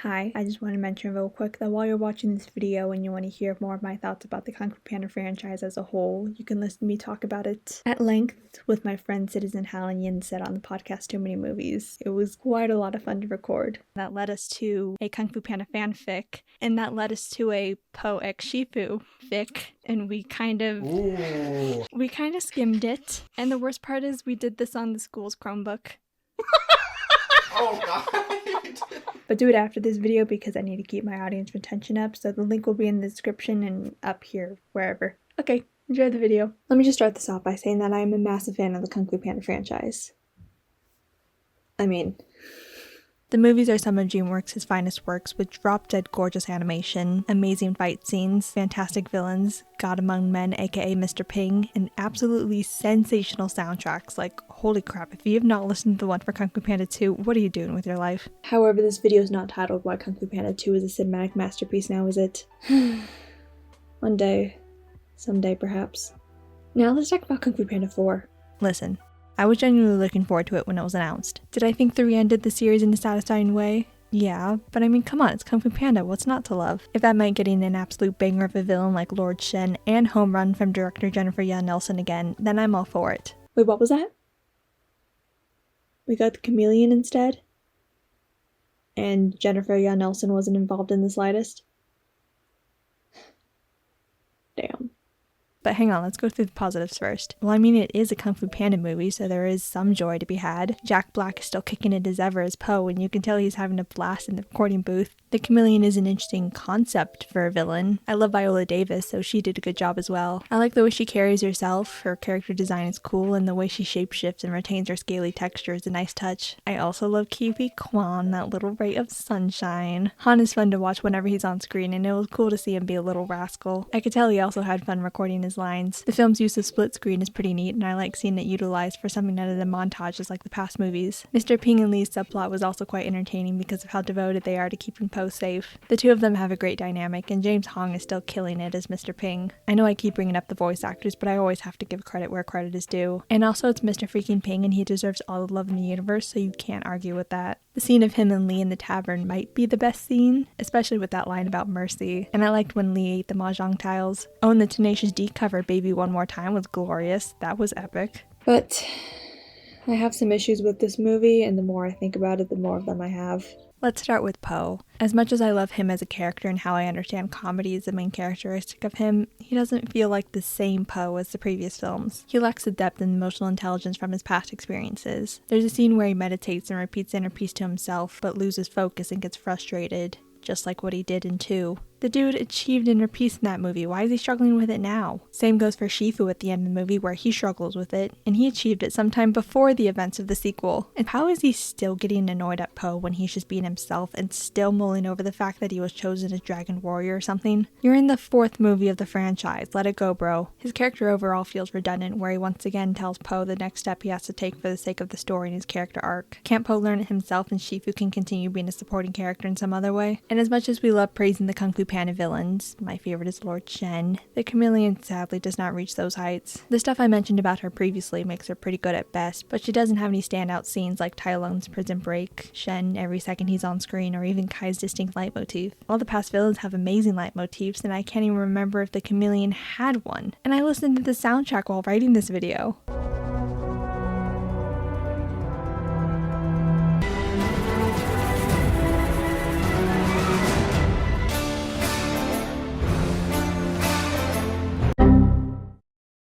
Hi, I just want to mention real quick that while you're watching this video and you want to hear more of my thoughts about the Kung Fu Panda franchise as a whole, you can listen to me talk about it at length with my friend Citizen Hal and YINSED on the podcast Too Many Movies. It was quite a lot of fun to record. That led us to a Kung Fu Panda fanfic, and that led us to a Po X Shifu fic, and we kind of skimmed it. And the worst part is we did this on the school's Chromebook. Oh god. But do it after this video because I need to keep my audience retention up, so the link will be in the description and up here, wherever. Okay, enjoy the video. Let me just start this off by saying that I am a massive fan of the Kung Fu Panda franchise. The movies are some of DreamWorks' finest works, with drop-dead gorgeous animation, amazing fight scenes, fantastic villains, God Among Men aka Mr. Ping, and absolutely sensational soundtracks. Like, holy crap, if you have not listened to the one for Kung Fu Panda 2, what are you doing with your life? However, this video is not titled Why Kung Fu Panda 2 is a cinematic masterpiece now, is it? One day. Someday, perhaps. Now let's talk about Kung Fu Panda 4. Listen. I was genuinely looking forward to it when it was announced. Did I think 3 ended the series in a satisfying way? Yeah, but I mean, come on, it's Kung Fu Panda, what's not to love? If that meant getting an absolute banger of a villain like Lord Shen and home run from director Jennifer Yan Nelson again, then I'm all for it. Wait, what was that? We got the chameleon instead? And Jennifer Yan Nelson wasn't involved in the slightest? Damn. But hang on, let's go through the positives first. Well, I mean, it is a Kung Fu Panda movie, so there is some joy to be had. Jack Black is still kicking it as ever as Po, and you can tell he's having a blast in the recording booth. The chameleon is an interesting concept for a villain. I love Viola Davis, so she did a good job as well. I like the way she carries herself, her character design is cool, and the way she shapeshifts and retains her scaly texture is a nice touch. I also love Kiwi Kwan, that little ray of sunshine. Han is fun to watch whenever he's on screen, and it was cool to see him be a little rascal. I could tell he also had fun recording his lines. The film's use of split screen is pretty neat, and I like seeing it utilized for something other than montages like the past movies. Mr. Ping and Lee's subplot was also quite entertaining because of how devoted they are to keeping Po safe. The two of them have a great dynamic, and James Hong is still killing it as Mr. Ping. I know I keep bringing up the voice actors, but I always have to give credit where credit is due. And also, it's Mr. freaking Ping, and he deserves all the love in the universe, so you can't argue with that. The scene of him and Lee in the tavern might be the best scene, especially with that line about mercy. And I liked when Lee ate the mahjong tiles. Oh, and the Tenacious D cover, Baby One More Time, was glorious. That was epic. But I have some issues with this movie, and the more I think about it, the more of them I have. Let's start with Po. As much as I love him as a character and how I understand comedy is the main characteristic of him, he doesn't feel like the same Po as the previous films. He lacks the depth and emotional intelligence from his past experiences. There's a scene where he meditates and repeats the inner piece to himself, but loses focus and gets frustrated, just like what he did in 2. The dude achieved inner peace in that movie, why is he struggling with it now? Same goes for Shifu at the end of the movie where he struggles with it, and he achieved it sometime before the events of the sequel. And how is he still getting annoyed at Po when he's just being himself and still mulling over the fact that he was chosen as Dragon Warrior or something? You're in the 4th movie of the franchise, let it go bro. His character overall feels redundant where he once again tells Po the next step he has to take for the sake of the story and his character arc. Can't Po learn it himself and Shifu can continue being a supporting character in some other way? And as much as we love praising the Kung Fu Panda villains, my favorite is Lord Shen, the chameleon sadly does not reach those heights. The stuff I mentioned about her previously makes her pretty good at best, but she doesn't have any standout scenes like Tai Lung's Prison Break, Shen every second he's on screen, or even Kai's distinct leitmotif. All the past villains have amazing leitmotifs, and I can't even remember if the chameleon had one. And I listened to the soundtrack while writing this video.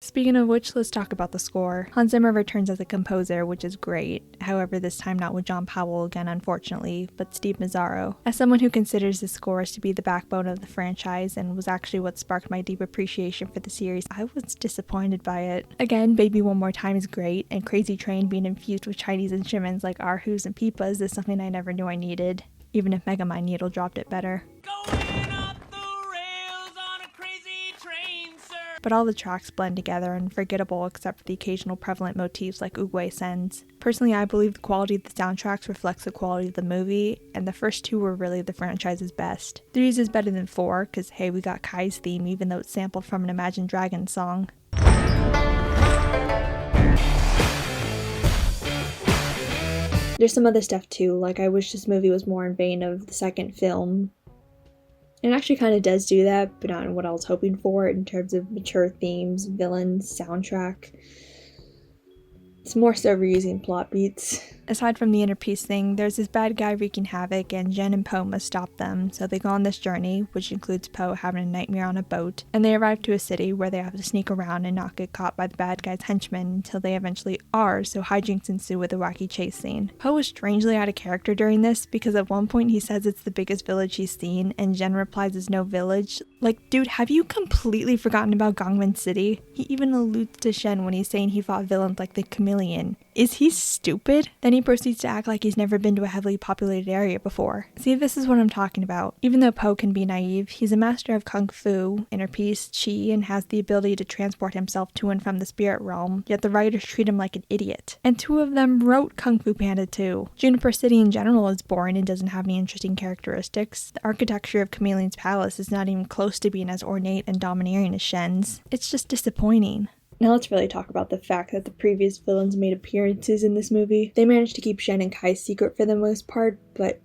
Speaking of which, let's talk about the score. Hans Zimmer returns as a composer, which is great. However, this time not with John Powell again, unfortunately, but Steve Mazzaro. As someone who considers the scores to be the backbone of the franchise and was actually what sparked my deep appreciation for the series, I was disappointed by it. Again, Baby One More Time is great, and Crazy Train being infused with Chinese instruments like erhus and pipas is something I never knew I needed, even if Megamind Needle dropped it better. But all the tracks blend together and forgettable except for the occasional prevalent motifs like oogway sends. Personally, I believe the quality of the soundtracks reflects the quality of the movie, and the first 2 were really the franchise's best. 3 is better than 4, cause hey, we got Kai's theme even though it's sampled from an Imagine Dragons song. There's some other stuff too, like I wish this movie was more in vein of the second film. It actually kind of does do that, but not in what I was hoping for in terms of mature themes, villains, soundtrack. It's more so reusing plot beats. Aside from the inner peace thing, there's this bad guy wreaking havoc, and Jen and Poe must stop them, so they go on this journey, which includes Poe having a nightmare on a boat, and they arrive to a city where they have to sneak around and not get caught by the bad guy's henchmen until they eventually are, so hijinks ensue with a wacky chase scene. Poe is strangely out of character during this, because at one point he says it's the biggest village he's seen, and Jen replies there's no village. Like, dude, have you completely forgotten about Gangwon City? He even alludes to Shen when he's saying he fought villains like the chameleon. Is he stupid? Then he proceeds to act like he's never been to a heavily populated area before. See, this is what I'm talking about. Even though Poe can be naive, he's a master of kung fu, inner peace, chi, and has the ability to transport himself to and from the spirit realm, yet the writers treat him like an idiot. And two of them wrote Kung Fu Panda 2. Juniper City in general is boring and doesn't have any interesting characteristics. The architecture of Chameleon's palace is not even close to being as ornate and domineering as Shen's. It's just disappointing. Now let's really talk about the fact that the previous villains made appearances in this movie. They managed to keep Shen and Kai secret for the most part, but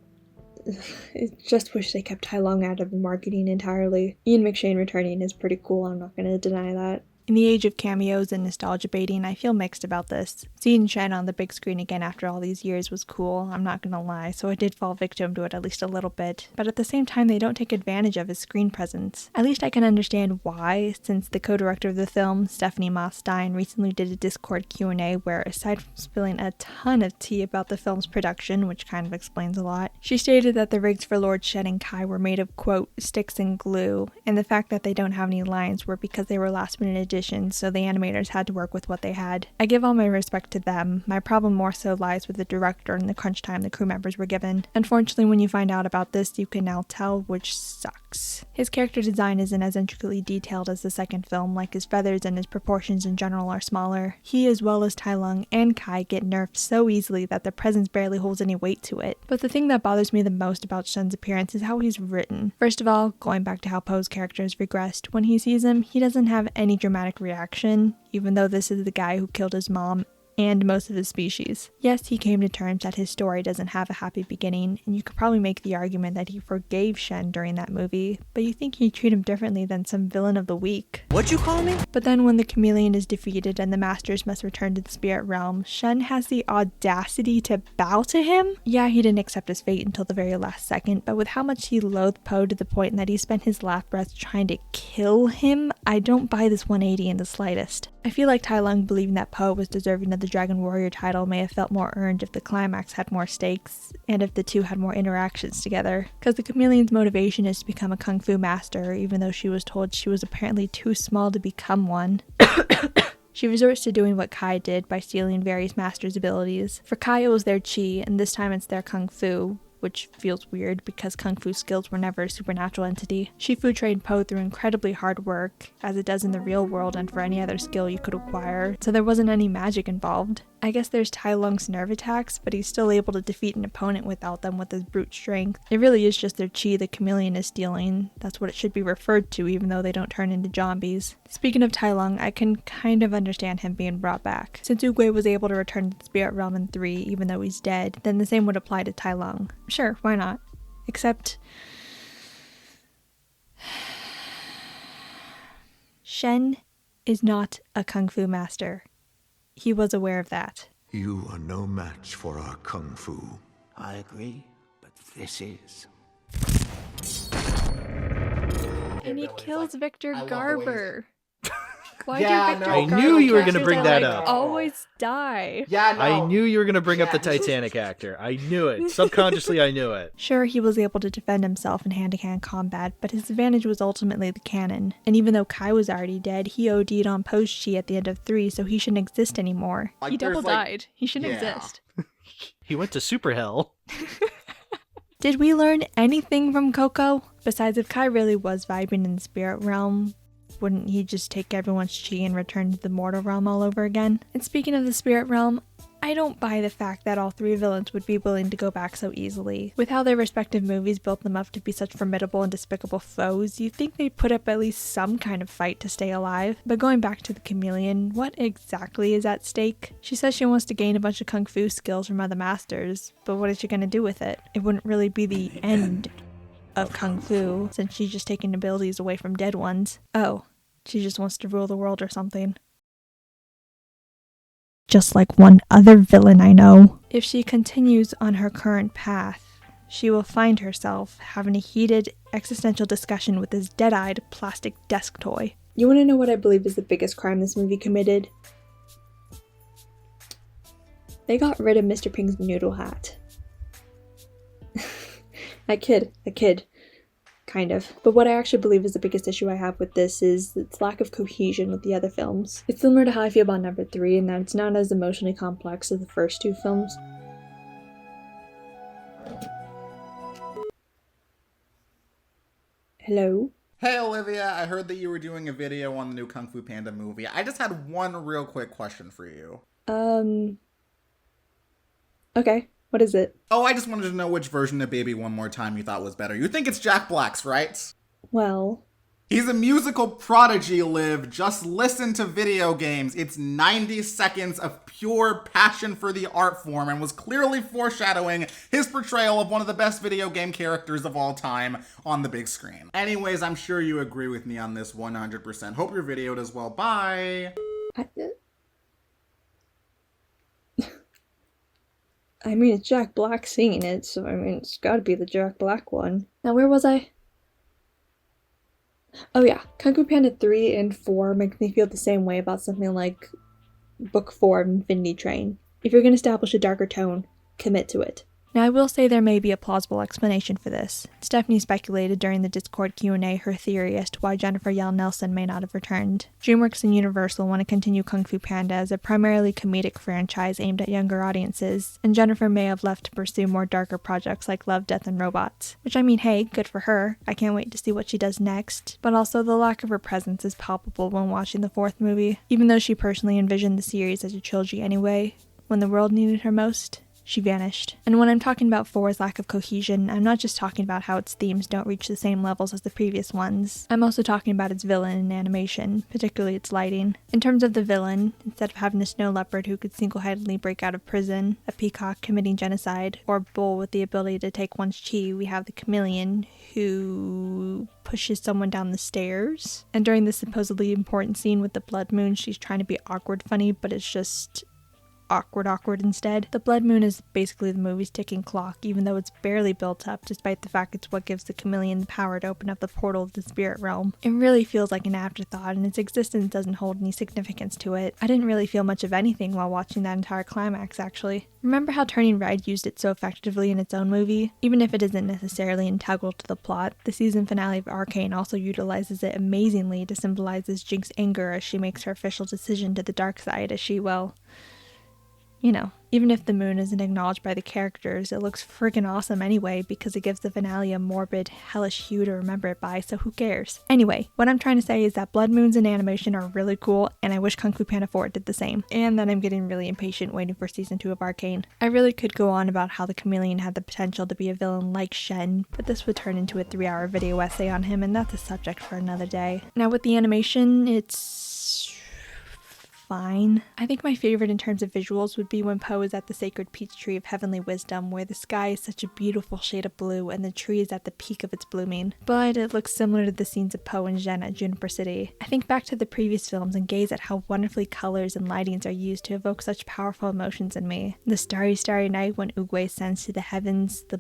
I just wish they kept Tai Lung out of the marketing entirely. Ian McShane returning is pretty cool, I'm not gonna deny that. In the age of cameos and nostalgia baiting, I feel mixed about this. Seeing Shen on the big screen again after all these years was cool, I'm not gonna lie, so I did fall victim to it at least a little bit. But at the same time, they don't take advantage of his screen presence. At least I can understand why, since the co-director of the film, Stephanie Moss-Stein, recently did a Discord Q&A where, aside from spilling a ton of tea about the film's production, which kind of explains a lot, she stated that the rigs for Lord Shen and Kai were made of, quote, sticks and glue, and the fact that they don't have any lines were because they were last-minute additions, so the animators had to work with what they had. I give all my respect to them. My problem more so lies with the director and the crunch time the crew members were given. Unfortunately, when you find out about this, you can now tell, which sucks. His character design isn't as intricately detailed as the second film, like his feathers and his proportions in general are smaller. He, as well as Tai Lung and Kai, get nerfed so easily that their presence barely holds any weight to it. But the thing that bothers me the most about Shen's appearance is how he's written. First of all, going back to how Poe's character has regressed, when he sees him, he doesn't have any dramatic reaction, even though this is the guy who killed his mom and most of his species. Yes, he came to terms that his story doesn't have a happy beginning, and you could probably make the argument that he forgave Shen during that movie, but you think he'd treat him differently than some villain of the week. What'd you call me? But then when the chameleon is defeated and the masters must return to the spirit realm, Shen has the audacity to bow to him? Yeah, he didn't accept his fate until the very last second, but with how much he loathed Poe to the point that he spent his last breath trying to kill him, I don't buy this 180 in the slightest. I feel like Tai Lung believing that Poe was deserving of the Dragon Warrior title may have felt more earned if the climax had more stakes, and if the two had more interactions together. Because the chameleon's motivation is to become a kung fu master, even though she was told she was apparently too small to become one. She resorts to doing what Kai did by stealing various masters' abilities. For Kai it was their chi, and this time it's their kung fu, which feels weird because kung fu skills were never a supernatural entity. Shifu trained Poe through incredibly hard work, as it does in the real world and for any other skill you could acquire, so there wasn't any magic involved. I guess there's Tai Lung's nerve attacks, but he's still able to defeat an opponent without them with his brute strength. It really is just their chi the chameleon is stealing. That's what it should be referred to, even though they don't turn into zombies. Speaking of Tai Lung, I can kind of understand him being brought back. Since Oogway was able to return to the spirit realm in 3, even though he's dead, then the same would apply to Tai Lung. Sure, why not? Except Shen is not a kung fu master. He was aware of that. You are no match for our kung fu. I agree, but this is. And he kills Victor I love Garber. Why Yeah, do Victor no. I Garber knew you were characters gonna bring that, that like, up. always die? Yeah, no. I knew you were going to bring up the Yeah. Titanic actor. I knew it. Subconsciously, I knew it. Sure, he was able to defend himself in hand-to-hand combat, but his advantage was ultimately the cannon. And even though Kai was already dead, he OD'd on Poe's chi at the end of 3, so he shouldn't exist anymore. Like, He there's, double like- died. He shouldn't Yeah. exist. He went to super hell. Did we learn anything from Coco? Besides, if Kai really was vibing in the spirit realm, wouldn't he just take everyone's chi and return to the mortal realm all over again? And speaking of the spirit realm, I don't buy the fact that all three villains would be willing to go back so easily. With how their respective movies built them up to be such formidable and despicable foes, you'd think they'd put up at least some kind of fight to stay alive. But going back to the chameleon, what exactly is at stake? She says she wants to gain a bunch of kung fu skills from other masters, but what is she gonna do with it? It wouldn't really be the end of kung fu, since she's just taking abilities away from dead ones. Oh, she just wants to rule the world or something. Just like one other villain I know. If she continues on her current path, she will find herself having a heated existential discussion with this dead-eyed plastic desk toy. You want to know what I believe is the biggest crime this movie committed? They got rid of Mr. Ping's noodle hat. I kid. Kind of. But what I actually believe is the biggest issue I have with this is its lack of cohesion with the other films. It's similar to how I feel about number 3 in that it's not as emotionally complex as the first two films. Hello? Hey Olivia, I heard that you were doing a video on the new Kung Fu Panda movie. I just had one real quick question for you. Okay. What is it? Oh, I just wanted to know which version of Baby One More Time you thought was better. You think it's Jack Black's, right? Well... He's a musical prodigy, Liv. Just listen to video games. It's 90 seconds of pure passion for the art form and was clearly foreshadowing his portrayal of one of the best video game characters of all time on the big screen. Anyways, I'm sure you agree with me on this 100%. Hope your video does well. Bye! I mean, it's Jack Black singing it, so I mean, it's gotta be the Jack Black one. Now, where was I? Oh yeah, Kung Fu Panda 3 and 4 make me feel the same way about something like Book 4 of Infinity Train. If you're gonna establish a darker tone, commit to it. Now I will say there may be a plausible explanation for this. Stephanie speculated during the Discord Q&A her theory as to why Jennifer Yell Nelson may not have returned. DreamWorks and Universal want to continue Kung Fu Panda as a primarily comedic franchise aimed at younger audiences, and Jennifer may have left to pursue more darker projects like Love, Death, and Robots. Which I mean, hey, good for her. I can't wait to see what she does next. But also the lack of her presence is palpable when watching the fourth movie. Even though she personally envisioned the series as a trilogy anyway, when the world needed her most, she vanished. And when I'm talking about 4's lack of cohesion, I'm not just talking about how its themes don't reach the same levels as the previous ones. I'm also talking about its villain and animation, particularly its lighting. In terms of the villain, instead of having a snow leopard who could single-handedly break out of prison, a peacock committing genocide, or a bull with the ability to take one's chi, we have the chameleon who pushes someone down the stairs. And during this supposedly important scene with the blood moon, she's trying to be awkward funny, but it's just awkward instead. The blood moon is basically the movie's ticking clock, even though it's barely built up, despite the fact it's what gives the chameleon the power to open up the portal to the spirit realm. It really feels like an afterthought, and its existence doesn't hold any significance to it. I didn't really feel much of anything while watching that entire climax, actually. Remember how Turning Red used it so effectively in its own movie? Even if it isn't necessarily integral to the plot, the season finale of Arcane also utilizes it amazingly to symbolize Jinx's anger as she makes her official decision to the dark side, as she, well, you know, even if the moon isn't acknowledged by the characters, it looks friggin' awesome anyway because it gives the finale a morbid, hellish hue to remember it by, so who cares? Anyway, what I'm trying to say is that blood moons in animation are really cool, and I wish Kung Fu Panda 4 did the same. And that I'm getting really impatient waiting for season 2 of Arcane. I really could go on about how the chameleon had the potential to be a villain like Shen, but this would turn into a 3-hour video essay on him, and that's a subject for another day. Now with the animation, it's fine. I think my favorite in terms of visuals would be when Po is at the sacred peach tree of heavenly wisdom, where the sky is such a beautiful shade of blue and the tree is at the peak of its blooming. But it looks similar to the scenes of Po and Zhen at Juniper City. I think back to the previous films and gaze at how wonderfully colors and lightings are used to evoke such powerful emotions in me. The starry, starry night when Oogway sends to the heavens the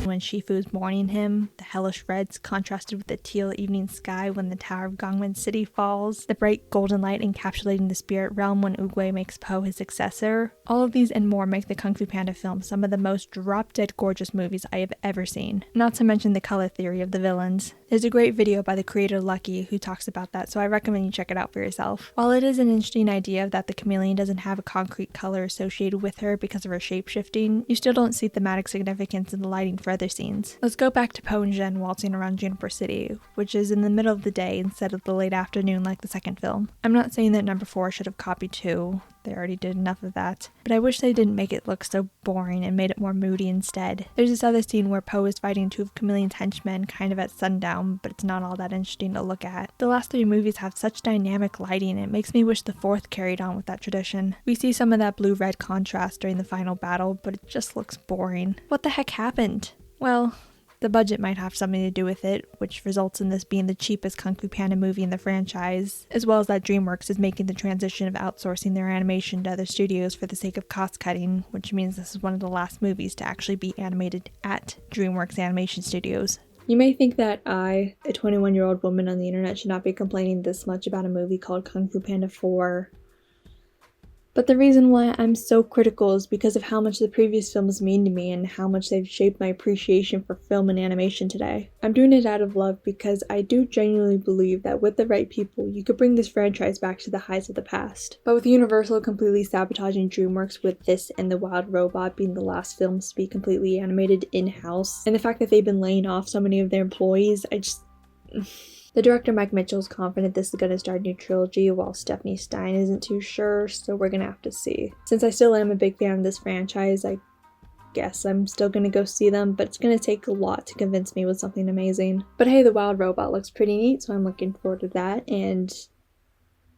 when Shifu's mourning him, the hellish reds contrasted with the teal evening sky when the Tower of Gangwon City falls, the bright golden light encapsulating the spirit realm when Oogway makes Po his successor. All of these and more make the Kung Fu Panda films some of the most drop-dead gorgeous movies I have ever seen. Not to mention the color theory of the villains. There's a great video by the creator Lucky who talks about that, so I recommend you check it out for yourself. While it is an interesting idea that the chameleon doesn't have a concrete color associated with her because of her shape-shifting, you still don't see thematic significance in the lighting for other scenes. Let's go back to Po and Jen waltzing around Juniper City, which is in the middle of the day instead of the late afternoon like the second film. I'm not saying that number 4 should have copied 2, they already did enough of that, but I wish they didn't make it look so boring and made it more moody instead. There's this other scene where Po is fighting 2 of Chameleon's henchmen kind of at sundown, but it's not all that interesting to look at. The last 3 movies have such dynamic lighting, it makes me wish the 4th carried on with that tradition. We see some of that blue-red contrast during the final battle, but it just looks boring. What the heck happened? Well, the budget might have something to do with it, which results in this being the cheapest Kung Fu Panda movie in the franchise, as well as that DreamWorks is making the transition of outsourcing their animation to other studios for the sake of cost cutting, which means this is one of the last movies to actually be animated at DreamWorks Animation Studios. You may think that I, a 21-year-old woman on the internet, should not be complaining this much about a movie called Kung Fu Panda 4. But the reason why I'm so critical is because of how much the previous films mean to me and how much they've shaped my appreciation for film and animation today. I'm doing it out of love because I do genuinely believe that with the right people, you could bring this franchise back to the heights of the past. But with Universal completely sabotaging DreamWorks with this and The Wild Robot being the last films to be completely animated in-house, and the fact that they've been laying off so many of their employees, The director Mike Mitchell is confident this is going to start a new trilogy, while Stephanie Stein isn't too sure, so we're going to have to see. Since I still am a big fan of this franchise, I guess I'm still going to go see them, but it's going to take a lot to convince me with something amazing. But hey, The Wild Robot looks pretty neat, so I'm looking forward to that, and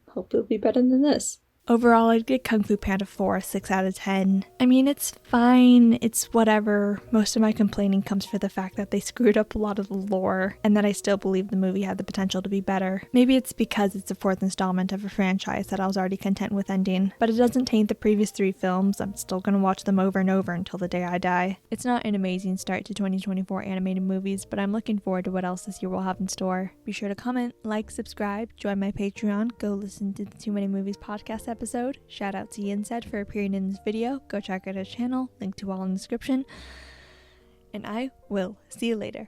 hopefully it'll be better than this. Overall, I'd give Kung Fu Panda 4 a 6 out of 10. I mean, it's fine, it's whatever. Most of my complaining comes from the fact that they screwed up a lot of the lore, and that I still believe the movie had the potential to be better. Maybe it's because it's the 4th installment of a franchise that I was already content with ending, but it doesn't taint the previous 3 films. I'm still gonna watch them over and over until the day I die. It's not an amazing start to 2024 animated movies, but I'm looking forward to what else this year will have in store. Be sure to comment, like, subscribe, join my Patreon, go listen to the Too Many Movies podcast episode. Shout out to YINSED for appearing in this video. Go check out his channel, link to all in the description. And I will see you later.